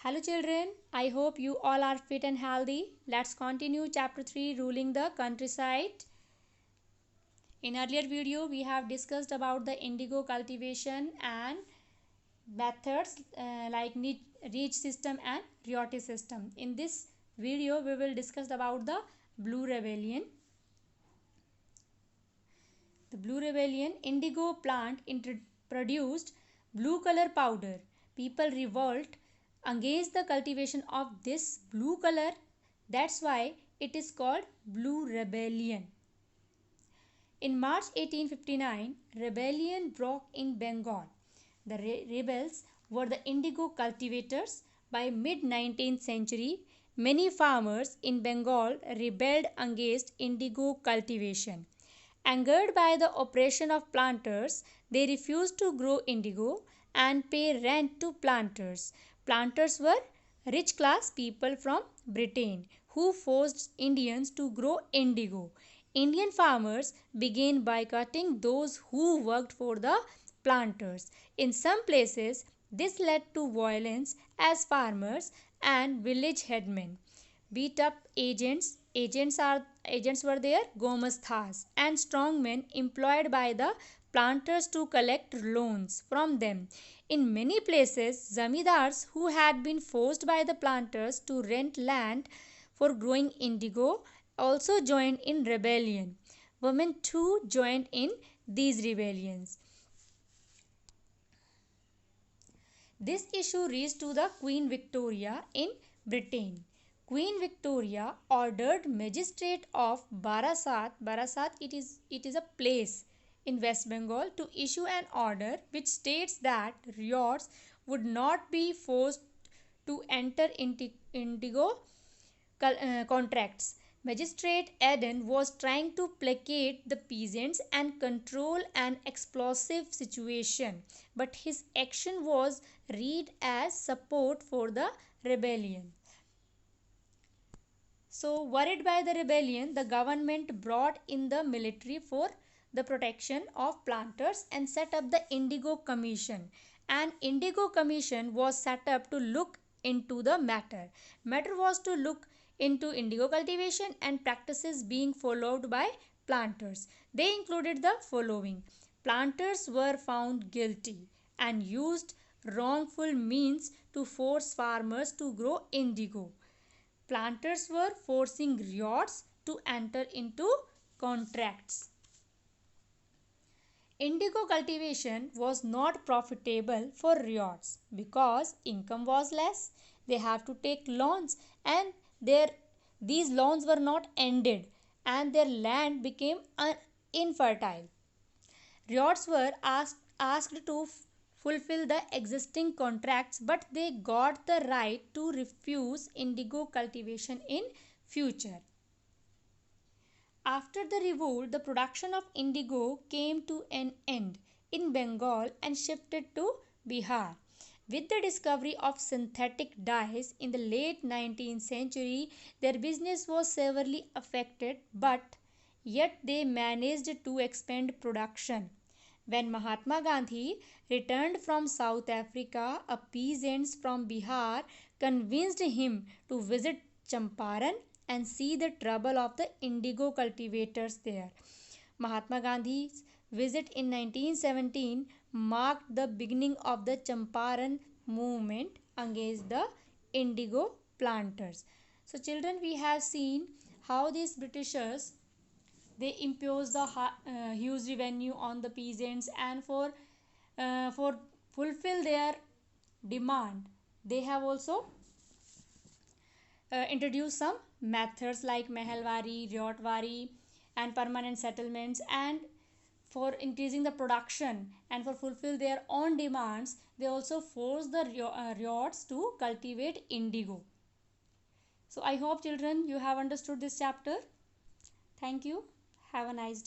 Hello children, I hope you all are fit and healthy. Let's continue chapter 3, ruling the countryside. In earlier video we have discussed about the indigo cultivation and methods like reach system and Ryorty system. In this video we will discuss about the blue rebellion. The blue rebellion, indigo plant produced blue color powder. People revolt against the cultivation of this blue color. That's why it is called blue rebellion. In March 1859, rebellion broke in Bengal. The rebels were the indigo cultivators. By mid-19th century, many farmers in Bengal rebelled against indigo cultivation. Angered by the oppression of planters, they refused to grow indigo and pay rent to planters. Planters were rich class people from Britain who forced Indians to grow indigo. Indian farmers began boycotting those who worked for the planters. In some places, this led to violence as farmers and village headmen beat up agents. Agents were there, gomasthas, and strongmen employed by the planters to collect loans from them. In many places, zamindars who had been forced by the planters to rent land for growing indigo also joined in rebellion. Women too joined in these rebellions. This issue reached to the Queen Victoria in Britain. Queen Victoria ordered magistrate of Barasat, it is a place in West Bengal, to issue an order which states that ryots would not be forced to enter indigo contracts. Magistrate Eden was trying to placate the peasants and control an explosive situation, but his action was read as support for the rebellion. So, worried by the rebellion, the government brought in the military for the protection of planters and set up the Indigo Commission. An Indigo Commission was set up to look into the matter. Matter was to look into indigo cultivation and practices being followed by planters. They included the following: planters were found guilty and used wrongful means to force farmers to grow indigo. Planters were forcing ryots to enter into contracts. Indigo cultivation was not profitable for ryots because income was less. They have to take loans, and these loans were not ended and their land became infertile. Ryots were asked to fulfill the existing contracts, but they got the right to refuse indigo cultivation in future. After the revolt, the production of indigo came to an end in Bengal and shifted to Bihar. With the discovery of synthetic dyes in the late 19th century, their business was severely affected, but yet they managed to expand production. When Mahatma Gandhi returned from South Africa, a peasant from Bihar convinced him to visit Champaran and see the trouble of the indigo cultivators there. Mahatma Gandhi's visit in 1917 marked the beginning of the Champaran movement against the indigo planters. So children, we have seen how these Britishers, they impose the huge revenue on the peasants, and for fulfill their demand, they have also introduced some methods like Mehalwari, Ryotwari, and permanent settlements. And for increasing the production and for fulfill their own demands, they also force the ryots to cultivate indigo. So I hope children you have understood this chapter. Thank you. Have a nice day.